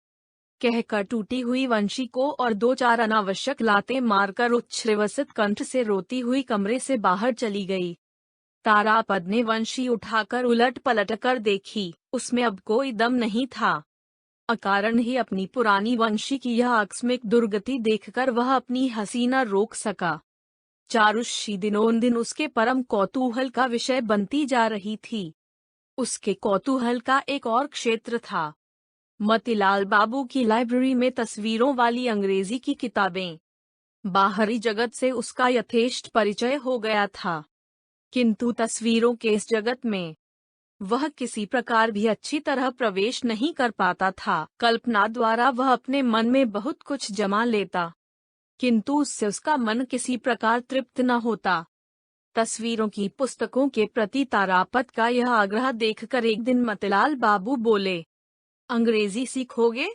कहकर टूटी हुई वंशी को और 2-4 अनावश्यक लातें मारकर उच्छ्वसित कंठ से रोती हुई कमरे से बाहर चली गई। तारापद ने वंशी उठाकर उलट पलट कर देखी, उसमें अब कोई दम नहीं था। अकारण ही अपनी पुरानी वंशी की यह आकस्मिक दुर्गति देखकर वह अपनी हंसी न रोक सका। चारुषी दिनों-दिन उसके परम कौतूहल का विषय बनती जा रही थी। उसके कौतूहल का एक और क्षेत्र था, मतीलाल बाबू की लाइब्रेरी में तस्वीरों वाली अंग्रेजी की किताबें। बाहरी जगत से उसका यथेष्ट परिचय हो गया था, किंतु तस्वीरों के इस जगत में वह किसी प्रकार भी अच्छी तरह प्रवेश नहीं कर पाता था। कल्पना द्वारा वह अपने मन में बहुत कुछ जमा लेता, किंतु उससे उसका मन किसी प्रकार तृप्त न होता। तस्वीरों की पुस्तकों के प्रति तारापद का यह आग्रह देखकर एक दिन मतीलाल बाबू बोले, अंग्रेजी सीखोगे?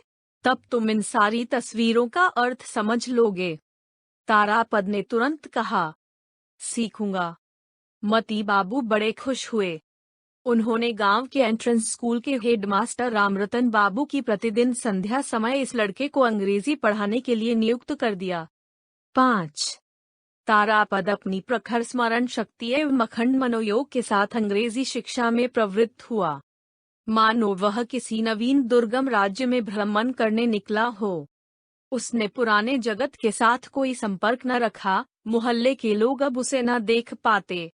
तब तुम इन सारी तस्वीरों का अर्थ समझ लोगे। तारापद ने तुरंत कहा, सीखूंगा। मती बाबू बड़े खुश हुए। उन्होंने गांव के एंट्रेंस स्कूल के हेडमास्टर रामरतन बाबू की प्रतिदिन संध्या समय इस लड़के को अंग्रेजी पढ़ाने के लिए नियुक्त कर दिया। 5 तारापद अपनी प्रखर स्मरण शक्ति एवं अखंड मनोयोग के साथ अंग्रेजी शिक्षा में प्रवृत्त हुआ। मानो वह किसी नवीन दुर्गम राज्य में भ्रमण करने निकला हो। उसने पुराने जगत के साथ कोई संपर्क न रखा, मोहल्ले के लोग अब उसे न देख पाते।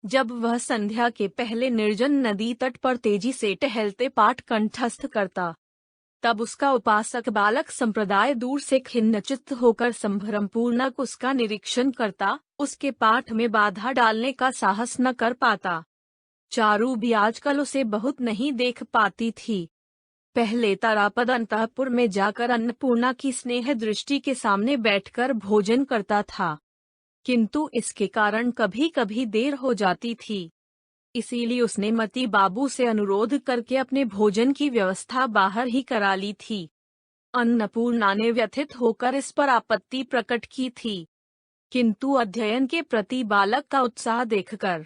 जब वह संध्या के पहले निर्जन नदी तट पर तेजी से टहलते पाठ कंठस्थ करता, तब उसका उपासक बालक संप्रदाय दूर से खिन्नचित्त होकर संभ्रमपूर्वक उसका निरीक्षण करता, उसके पाठ में बाधा डालने का साहस न कर पाता। चारू भी आजकल उसे बहुत नहीं देख पाती थी। पहले तारापद अंतःपुर में जाकर अन्नपूर्णा की स्नेह दृष्टि के सामने बैठकर भोजन करता था, किंतु इसके कारण कभी कभी देर हो जाती थी। इसीलिए उसने मती बाबू से अनुरोध करके अपने भोजन की व्यवस्था बाहर ही करा ली थी। अन्नपूर्णा ने व्यथित होकर इस पर आपत्ति प्रकट की थी, किंतु अध्ययन के प्रति बालक का उत्साह देखकर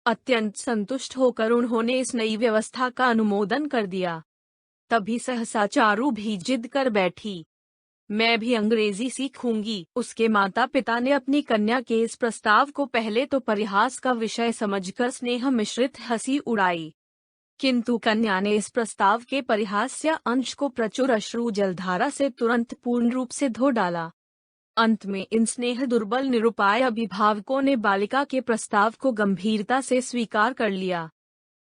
अत्यंत संतुष्ट होकर उन्होंने इस नई व्यवस्था का अनुमोदन कर दिया। तभी सहसा चारू भी जिद कर बैठी, मैं भी अंग्रेजी सीखूंगी। उसके माता पिता ने अपनी कन्या के इस प्रस्ताव को पहले तो परिहास का विषय समझकर स्नेह मिश्रित हंसी उड़ाई, किंतु कन्या ने इस प्रस्ताव के परिहास्य अंश को प्रचुर अश्रु जलधारा से तुरंत पूर्ण रूप से धो डाला। अंत में इन स्नेह दुर्बल निरुपाय अभिभावकों ने बालिका के प्रस्ताव को गंभीरता से स्वीकार कर लिया।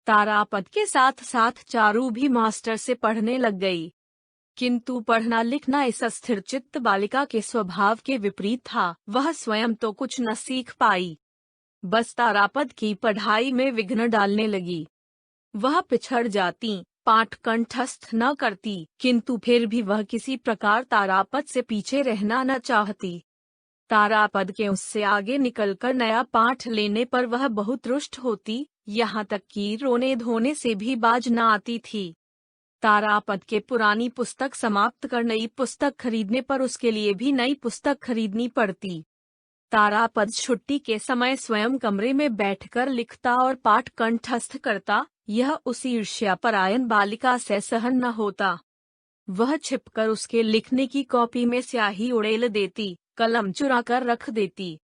तारापद के साथ साथ चारू भी मास्टर से पढ़ने लग गई, किंतु पढ़ना लिखना इस अस्थिरचित्त बालिका के स्वभाव के विपरीत था। वह स्वयं तो कुछ न सीख पाई, बस तारापद की पढ़ाई में विघ्न डालने लगी। वह पिछड़ जाती, पाठ कंठस्थ न करती, किंतु फिर भी वह किसी प्रकार तारापद से पीछे रहना न चाहती। तारापद के उससे आगे निकलकर नया पाठ लेने पर वह बहुत रुष्ट होती, यहाँ तक कि रोने धोने से भी बाज न आती थी। तारापद के पुरानी पुस्तक समाप्त कर नई पुस्तक खरीदने पर उसके लिए भी नई पुस्तक खरीदनी पड़ती। तारापद छुट्टी के समय स्वयं कमरे में बैठकर लिखता और पाठ कंठस्थ करता, यह उस ईर्ष्यापरायण बालिका से सहन न होता। वह छिपकर उसके लिखने की कॉपी में स्याही उड़ेल देती, कलम चुरा कर रख देती,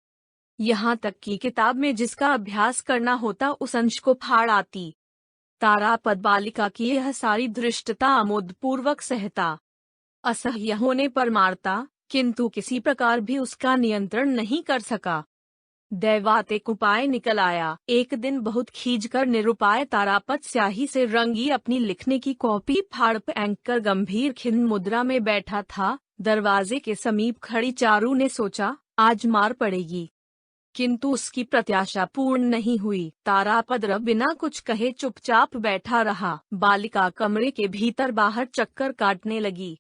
यहाँ तक कि किताब में जिसका अभ्यास करना होता उस अंश को फाड़ आती। तारापद बालिका की यह सारी धृष्टता आमोदपूर्वक सहता, असह्य होने पर मारता, किंतु किसी प्रकार भी उसका नियंत्रण नहीं कर सका। दैवात एक उपाय निकल आया। एक दिन बहुत खींचकर निरुपाय तारापद स्याही से रंगी अपनी लिखने की कॉपी फाड़ फेंक कर गंभीर खिन्न मुद्रा में बैठा था। दरवाजे के समीप खड़ी चारू ने सोचा, आज मार पड़ेगी, किंतु उसकी प्रत्याशा पूर्ण नहीं हुई। तारापद बिना कुछ कहे चुपचाप बैठा रहा। बालिका कमरे के भीतर बाहर चक्कर काटने लगी।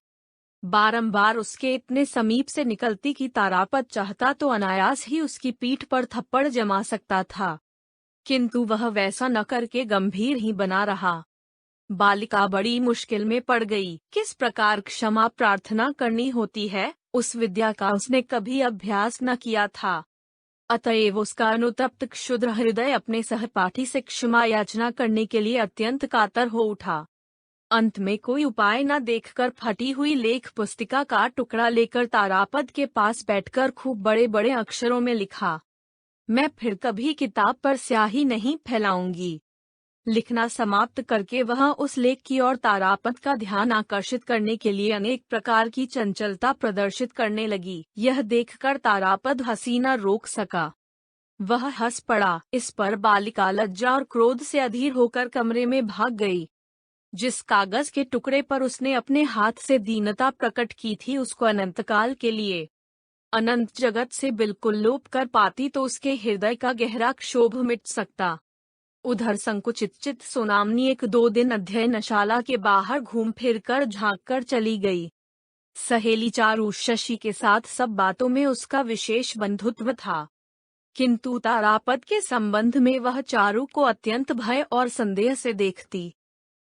बारंबार उसके इतने समीप से निकलती कि तारापद चाहता तो अनायास ही उसकी पीठ पर थप्पड़ जमा सकता था, किंतु वह वैसा न करके गंभीर ही बना रहा। बालिका बड़ी मुश्किल में पड़ गई। किस प्रकार क्षमा प्रार्थना करनी होती है, उस विद्या का उसने कभी अभ्यास न किया था। अतएव उसका अनुतप्त क्षुद्र हृदय अपने सहपाठी से क्षमा याचना करने के लिए अत्यंत कातर हो उठा। अंत में कोई उपाय न देखकर फटी हुई लेख पुस्तिका का टुकड़ा लेकर तारापद के पास बैठकर खूब बड़े बड़े अक्षरों में लिखा, मैं फिर कभी किताब पर स्याही नहीं फैलाऊंगी। लिखना समाप्त करके वह उस लेख की ओर तारापद का ध्यान आकर्षित करने के लिए अनेक प्रकार की चंचलता प्रदर्शित करने लगी। यह देखकर तारापद हंसी न रोक सका। वह हंस पड़ा। इस पर बालिका लज्जा और क्रोध से अधीर होकर कमरे में भाग गई। जिस कागज के टुकड़े पर उसने अपने हाथ से दीनता प्रकट की थी, उसको अनंतकाल के लिए अनंत जगत से बिल्कुल लोप कर पाती तो उसके हृदय का गहरा क्षोभ मिट सकता। उधर संकुचित चित्त सोनामनी 1-2 दिन अध्ययनशाला के बाहर घूम फिर कर झांक कर चली गई। सहेली चारू शशि के साथ सब बातों में उसका विशेष बंधुत्व था, किंतु तारापद के संबंध में वह चारू को अत्यंत भय और संदेह से देखती।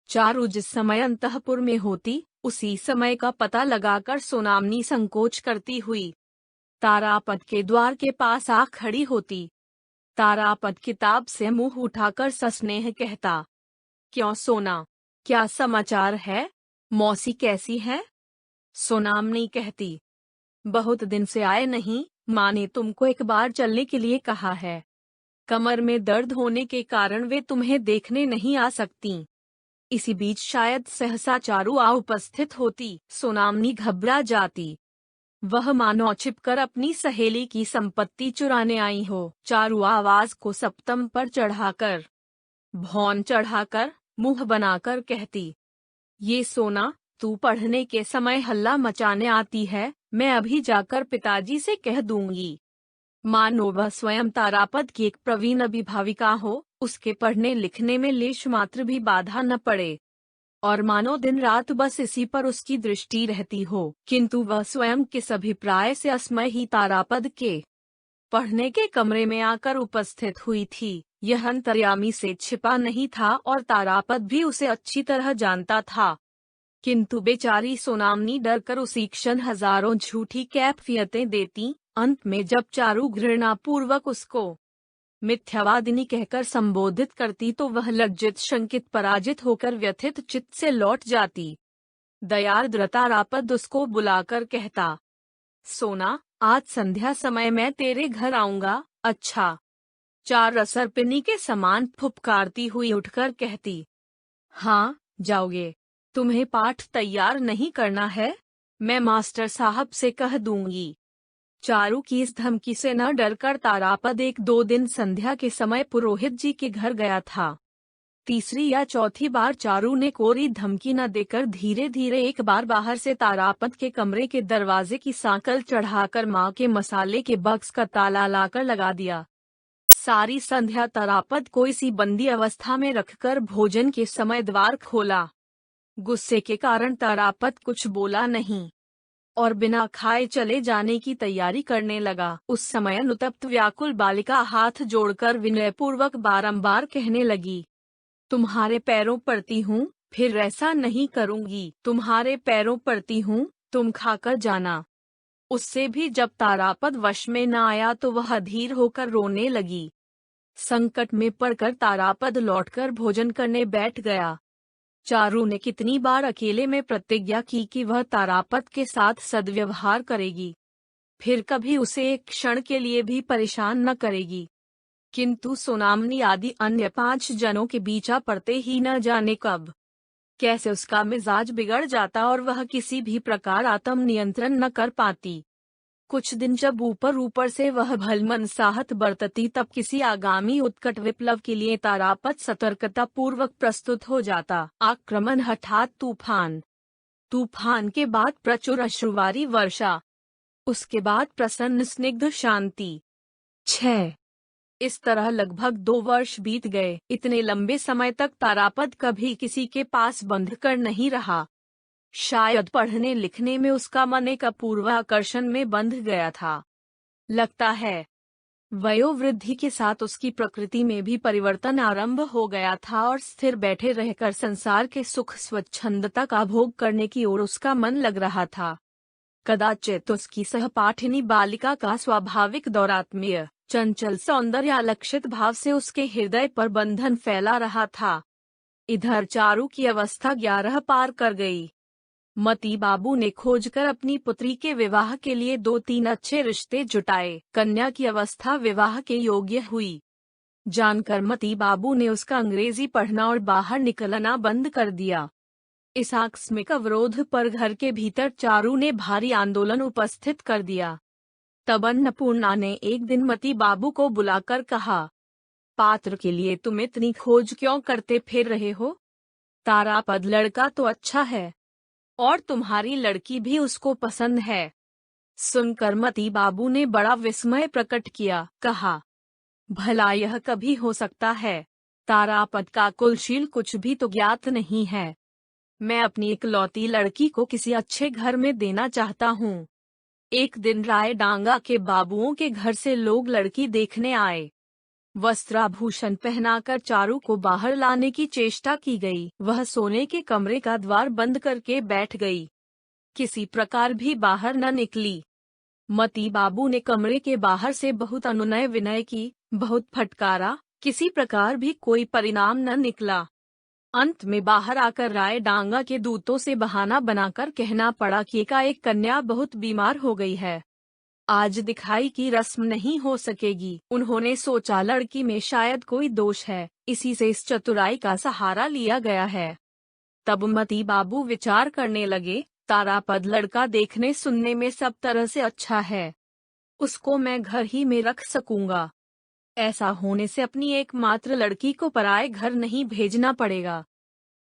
चारू जिस समय अंतःपुर में होती, उसी समय का पता लगाकर सोनामनी संकोच करती हुई तारापद के द्वार के पास आ खड़ी होती। तारापद किताब से मुंह उठाकर सस्नेह कहता, क्यों सोना, क्या समाचार है? मौसी कैसी है? सोनामनी कहती, बहुत दिन से आए नहीं, माँ ने तुमको एक बार चलने के लिए कहा है। कमर में दर्द होने के कारण वे तुम्हें देखने नहीं आ सकती। इसी बीच शायद सहसा चारू आ उपस्थित होती। सोनामनी घबरा जाती। वह मानो छिपकर अपनी सहेली की संपत्ति चुराने आई हो। चारू आवाज को सप्तम पर चढ़ाकर, भौन चढ़ाकर, मुंह बनाकर कहती, ये सोना, तू पढ़ने के समय हल्ला मचाने आती है, मैं अभी जाकर पिताजी से कह दूंगी। मानो वह स्वयं तारापद की एक प्रवीण अभिभाविका हो, उसके पढ़ने लिखने में लेश मात्र भी बाधा न पड़े, और मानो दिन रात बस इसी पर उसकी दृष्टि रहती हो। किंतु वह स्वयं किस अभिप्राय से असमय ही तारापद के पढ़ने के कमरे में आकर उपस्थित हुई थी, यह अंतर्यामी से छिपा नहीं था और तारापद भी उसे अच्छी तरह जानता था। किंतु बेचारी सोनामनी डरकर उसी क्षण हजारों झूठी कैफियतें देती। अंत में जब चारू घृणापूर्वक उसको मिथ्यावादिनी कहकर संबोधित करती तो वह लज्जित शंकित पराजित होकर व्यथित चित्त से लौट जाती। दयार्द्र तारापद उसको बुलाकर कहता, सोना, आज संध्या समय मैं तेरे घर आऊंगा। अच्छा। चार असरपिनी के समान फुफकारती हुई उठकर कहती, हाँ, जाओगे। तुम्हें पाठ तैयार नहीं करना है, मैं मास्टर साहब से कह दूंगी। चारू की इस धमकी से न डरकर तारापद 1-2 दिन संध्या के समय पुरोहित जी के घर गया था। तीसरी या चौथी बार चारू ने कोरी धमकी न देकर धीरे धीरे एक बार बाहर से तारापद के कमरे के दरवाजे की सांकल चढ़ाकर माँ के मसाले के बक्स का ताला लाकर लगा दिया। सारी संध्या तारापद को इसी बंदी अवस्था में रखकर भोजन के समय द्वार खोला। गुस्से के कारण तारापद कुछ बोला नहीं और बिना खाए चले जाने की तैयारी करने लगा। उस समय अनुतप्त व्याकुल बालिका हाथ जोड़कर विनयपूर्वक बारंबार कहने लगी, तुम्हारे पैरों पड़ती हूँ, फिर ऐसा नहीं करूँगी। तुम्हारे पैरों पड़ती हूँ, तुम खाकर जाना। उससे भी जब तारापद वश में न आया तो वह अधीर होकर रोने लगी। संकट में पड़कर तारापद लौटकर भोजन करने बैठ गया। चारू ने कितनी बार अकेले में प्रतिज्ञा की कि वह तारापद के साथ सद्व्यवहार करेगी, फिर कभी उसे एक क्षण के लिए भी परेशान न करेगी। किंतु सोनामनी आदि अन्य 5 जनों के बीचा पड़ते ही न जाने कब कैसे उसका मिजाज बिगड़ जाता और वह किसी भी प्रकार आत्म नियंत्रण न कर पाती। कुछ दिन जब ऊपर ऊपर से वह भलमनसाहत बरतती तब किसी आगामी उत्कट विप्लव के लिए तारापद सतर्कता पूर्वक प्रस्तुत हो जाता। आक्रमण, हठात तूफान, तूफान के बाद प्रचुर अश्रुवारी वर्षा, उसके बाद प्रसन्न स्निग्ध शांति। 6 इस तरह लगभग 2 वर्ष बीत गए। इतने लंबे समय तक तारापद कभी किसी के पास बंध कर नहीं रहा। शायद पढ़ने लिखने में उसका मन एक अपूर्व आकर्षण में बंध गया था। लगता है वयोवृद्धि के साथ उसकी प्रकृति में भी परिवर्तन आरंभ हो गया था और स्थिर बैठे रहकर संसार के सुख स्वच्छंदता का भोग करने की ओर उसका मन लग रहा था। कदाचित उसकी सहपाठिनी बालिका का स्वाभाविक दौरात्म्य चंचल सौंदर्य लक्षित भाव से उसके हृदय पर बंधन फैला रहा था। इधर चारू की अवस्था 11 पार कर गई। मती बाबू ने खोजकर अपनी पुत्री के विवाह के लिए 2-3 अच्छे रिश्ते जुटाए। कन्या की अवस्था विवाह के योग्य हुई। जानकर मती बाबू ने उसका अंग्रेजी पढ़ना और बाहर निकलना बंद कर दिया। इस आकस्मिक अवरोध पर घर के भीतर चारू ने भारी आंदोलन उपस्थित कर दिया। तब अन्नपूर्णा ने एक दिन मती बाबू को बुलाकर कहा, पात्र के लिए तुम इतनी खोज क्यों करते फिर रहे हो? तारापद लड़का तो अच्छा है और तुम्हारी लड़की भी उसको पसंद है। सुनकर मती बाबू ने बड़ा विस्मय प्रकट किया। कहा, भला यह कभी हो सकता है? तारापद का कुलशील कुछ भी तो ज्ञात नहीं है। मैं अपनी इकलौती लड़की को किसी अच्छे घर में देना चाहता हूँ। एक दिन राय डांगा के बाबुओं के घर से लोग लड़की देखने आए। वस्त्राभूषण पहनाकर चारू को बाहर लाने की चेष्टा की गई। वह सोने के कमरे का द्वार बंद करके बैठ गई। किसी प्रकार भी बाहर न निकली। मती बाबू ने कमरे के बाहर से बहुत अनुनय विनय की, बहुत फटकारा, किसी प्रकार भी कोई परिणाम न निकला। अंत में बाहर आकर राय डांगा के दूतों से बहाना बनाकर कहना पड़ा कि एकाएक कन्या बहुत बीमार हो गई है। आज दिखाई की रस्म नहीं हो सकेगी। उन्होंने सोचा लड़की में शायद कोई दोष है, इसी से इस चतुराई का सहारा लिया गया है। तब मती बाबू विचार करने लगे, तारापद लड़का देखने सुनने में सब तरह से अच्छा है, उसको मैं घर ही में रख सकूंगा। ऐसा होने से अपनी एकमात्र लड़की को पराए घर नहीं भेजना पड़ेगा।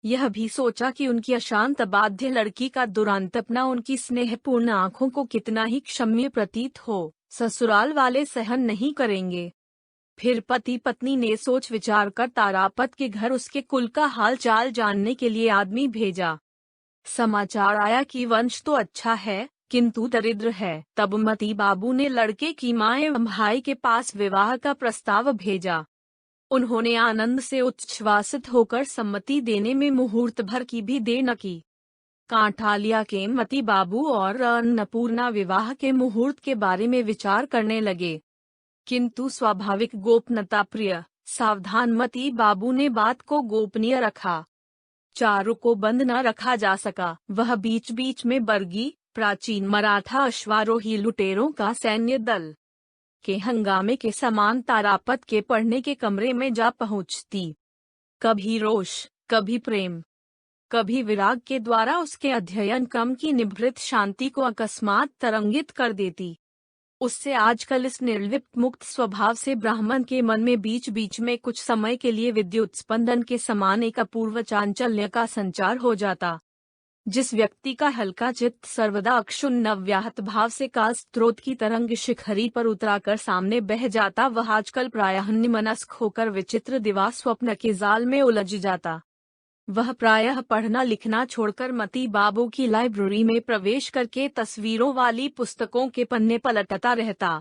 यह भी सोचा कि उनकी अशांत बाध्य लड़की का दुरांतपना उनकी स्नेहपूर्ण आंखों को कितना ही क्षम्य प्रतीत हो, ससुराल वाले सहन नहीं करेंगे। फिर पति पत्नी ने सोच विचार कर तारापद के घर उसके कुल का हाल चाल जानने के लिए आदमी भेजा। समाचार आया कि वंश तो अच्छा है, किंतु दरिद्र है। तब मती बाबू ने लड़के की मां एवं भाई के पास विवाह का प्रस्ताव भेजा। उन्होंने आनंद से उच्छ्वासित होकर सम्मति देने में मुहूर्त भर की भी देर न की। कांठालिया के मती बाबू और अन्नपूर्णा विवाह के मुहूर्त के बारे में विचार करने लगे, किंतु स्वाभाविक गोपनीयता प्रिय सावधान मती बाबू ने बात को गोपनीय रखा। चारों को बंद न रखा जा सका। वह बीच बीच में बर्गी, प्राचीन मराठा अश्वारोही लुटेरों का सैन्य दल के हंगामे के समान तारापद के पढ़ने के कमरे में जा पहुंचती। कभी रोष, कभी प्रेम, कभी विराग के द्वारा उसके अध्ययन क्रम की निभृत शांति को अकस्मात तरंगित कर देती। उससे आजकल इस निर्लिप्त मुक्त स्वभाव से ब्राह्मण के मन में बीच बीच में कुछ समय के लिए विद्युत स्पंदन के समान एक अपूर्व चांचल्य का संचार हो जाता। जिस व्यक्ति का हल्का चित्त सर्वदा अक्षुण्ण व्याहत भाव से काल स्रोत की तरंग शिखरी पर उतराकर सामने बह जाता, वह आजकल प्रायः अन्यमनस्क होकर विचित्र दिवा स्वप्न के जाल में उलझ जाता। वह प्रायः पढ़ना लिखना छोड़कर मती बाबू की लाइब्रेरी में प्रवेश करके तस्वीरों वाली पुस्तकों के पन्ने पलटता रहता।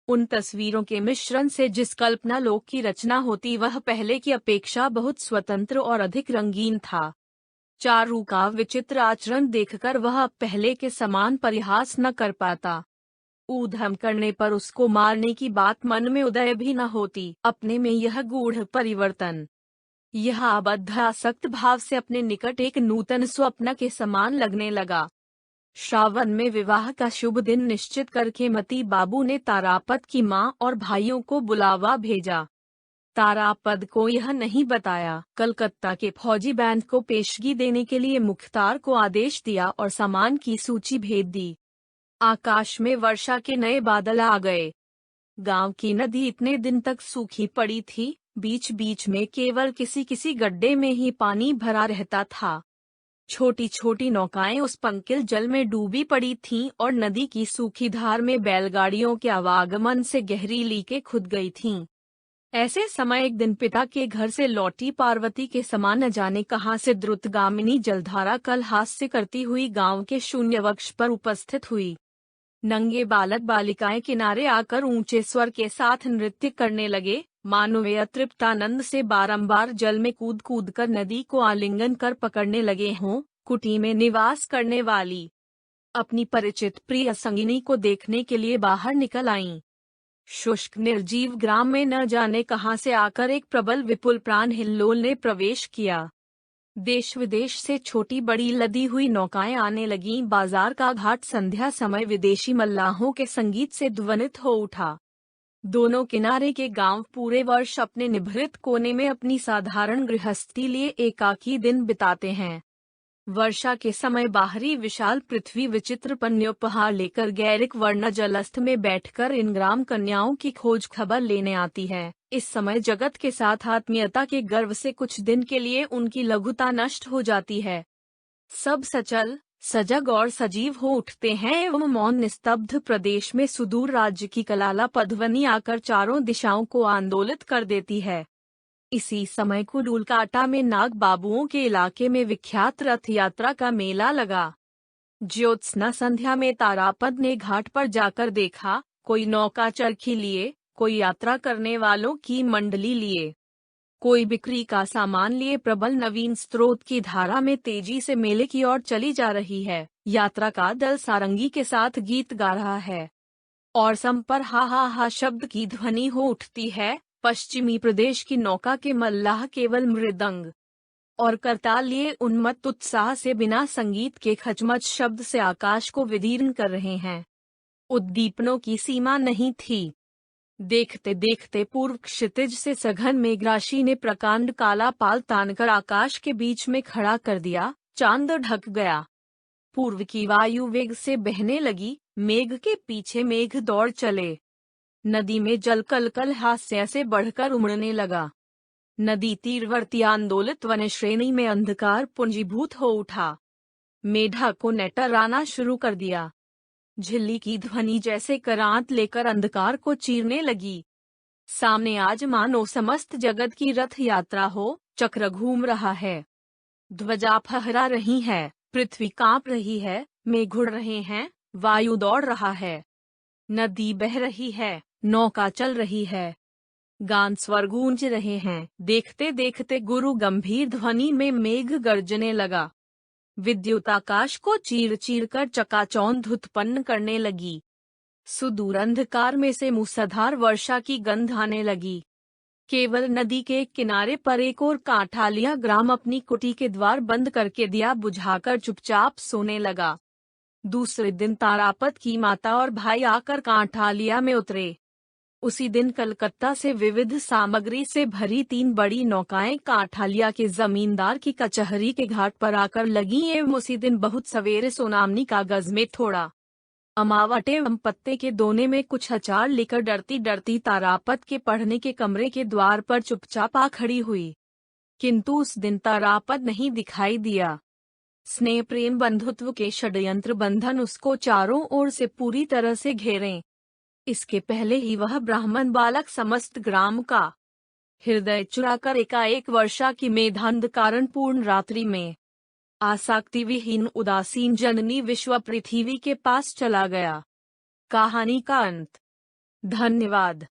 उन तस्वीरों के मिश्रण से जिस कल्पना लोक की रचना होती, वह पहले की अपेक्षा बहुत स्वतंत्र और अधिक रंगीन था। चारू का विचित्र आचरण देखकर वह पहले के समान परिहास न कर पाता। ऊधम करने पर उसको मारने की बात मन में उदय भी न होती। अपने में यह गूढ़ परिवर्तन, यह आबद्ध आसक्त भाव से अपने निकट एक नूतन स्वप्न के समान लगने लगा। श्रावण में विवाह का शुभ दिन निश्चित करके मती बाबू ने तारापद की मां और भाइयों को बुलावा भेजा। तारापद को यह नहीं बताया। कलकत्ता के फौजी बैंड को पेशगी देने के लिए मुख्तार को आदेश दिया और सामान की सूची भेज दी। आकाश में वर्षा के नए बादल आ गए। गांव की नदी इतने दिन तक सूखी पड़ी थी, बीच बीच में केवल किसी किसी गड्ढे में ही पानी भरा रहता था। छोटी छोटी नौकाएं उस पंकिल जल में डूबी पड़ी थीं और नदी की सूखी धार में बैलगाड़ियों के आवागमन से गहरी लीकें खुद गई थीं। ऐसे समय एक दिन पिता के घर से लौटी पार्वती के समान न जाने कहां से द्रुतगामिनी जलधारा कल हास्य करती हुई गांव के शून्य वक्ष पर उपस्थित हुई। नंगे बालक बालिकाएं किनारे आकर ऊंचे स्वर के साथ नृत्य करने लगे, मानो वे अतृप्त आनंद से बारंबार जल में कूद कूद कर नदी को आलिंगन कर पकड़ने लगे हों। कुटी में निवास करने वाली अपनी परिचित प्रिय संगिनी को देखने के लिए बाहर निकल आईं। शुष्क निर्जीव ग्राम में न जाने कहां से आकर एक प्रबल विपुल प्राण हिल्लोल ने प्रवेश किया। देश विदेश से छोटी बड़ी लदी हुई नौकाएं आने लगीं। बाजार का घाट संध्या समय विदेशी मल्लाहों के संगीत से ध्वनित हो उठा। दोनों किनारे के गांव पूरे वर्ष अपने निभृत कोने में अपनी साधारण गृहस्थी लिए एकाकी दिन बिताते हैं। वर्षा के समय बाहरी विशाल पृथ्वी विचित्र पन्योपहार लेकर गैरिक वर्ण जलस्थ में बैठकर इन ग्राम कन्याओं की खोज खबर लेने आती है। इस समय जगत के साथ आत्मीयता के गर्व से कुछ दिन के लिए उनकी लघुता नष्ट हो जाती है। सब सचल सजग और सजीव हो उठते हैं एवं मौन निस्तब्ध प्रदेश में सुदूर राज्य की कलाला पध्वनि आकर चारों दिशाओं को आंदोलित कर देती है। इसी समय कुडूलकाटा में नाग बाबुओं के इलाके में विख्यात रथ यात्रा का मेला लगा। ज्योत्सना संध्या में तारापद ने घाट पर जाकर देखा, कोई नौका चरखी लिए, कोई यात्रा करने वालों की मंडली लिए, कोई बिक्री का सामान लिए प्रबल नवीन स्रोत की धारा में तेजी से मेले की ओर चली जा रही है। यात्रा का दल सारंगी के साथ गीत गा रहा है और सम पर हा हा हा शब्द की ध्वनि हो उठती है। पश्चिमी प्रदेश की नौका के मल्लाह केवल मृदंग और करताल लिए उन्मत्त उत्साह से बिना संगीत के खचमच शब्द से आकाश को विदीर्ण कर रहे हैं। उद्दीपनों की सीमा नहीं थी। देखते देखते पूर्व क्षितिज से सघन मेघराशि ने प्रकांड काला पाल तानकर आकाश के बीच में खड़ा कर दिया। चांद ढक गया। पूर्व की वायु वेग से बहने लगी, मेघ के पीछे मेघ दौड़ चले। नदी में जल कलकल हास्य से बढ़कर उमड़ने लगा। नदी तीरवर्ती आंदोलित वन श्रेणी में अंधकार पुंजीभूत हो उठा। मेढा को नेटराना शुरू कर दिया। झिल्ली की ध्वनि जैसे करांत लेकर अंधकार को चीरने लगी। सामने आज मानो समस्त जगत की रथ यात्रा हो, चक्र घूम रहा है। ध्वजा फहरा रही है, पृथ्वी कांप रही है, मेघ उड़ रहे हैं, वायु दौड़ रहा है। नदी बह रही है, नौका चल रही है। गान स्वर गूंज रहे हैं। देखते देखते गुरु गंभीर ध्वनि में मेघ गर्जने लगा। विद्युत आकाश को चीर चीर कर चकाचौंध उत्पन्न करने लगी। सुदूर अंधकार में से मूसलाधार वर्षा की गंध आने लगी। केवल नदी के किनारे पर एक और कांठालिया ग्राम अपनी कुटी के द्वार बंद करके दिया बुझाकर चुपचाप सोने लगा। दूसरे दिन तारापत की माता और भाई आकर कांठालिया में उतरे। उसी दिन कलकत्ता से विविध सामग्री से भरी 3 बड़ी नौकाएं कांठालिया के जमींदार की कचहरी के घाट पर आकर लगी एवं उसी दिन बहुत सवेरे सोनामनी कागज में थोड़ा अमावट एवं पत्ते के दोने में कुछ अचार लेकर डरती डरती तारापत के पढ़ने के कमरे के द्वार पर चुपचाप आ खड़ी हुई। किंतु उस दिन तारापत नहीं दिखाई दिया। स्नेह प्रेम बंधुत्व के षड्यंत्र बंधन उसको चारों ओर से पूरी तरह से घेरें। इसके पहले ही वह ब्राह्मण बालक समस्त ग्राम का हृदय चुराकर एकाएक वर्षा की मेघांधकारण पूर्ण रात्रि में आसक्ति विहीन उदासीन जननी विश्व पृथ्वी के पास चला गया। कहानी का अंत। धन्यवाद।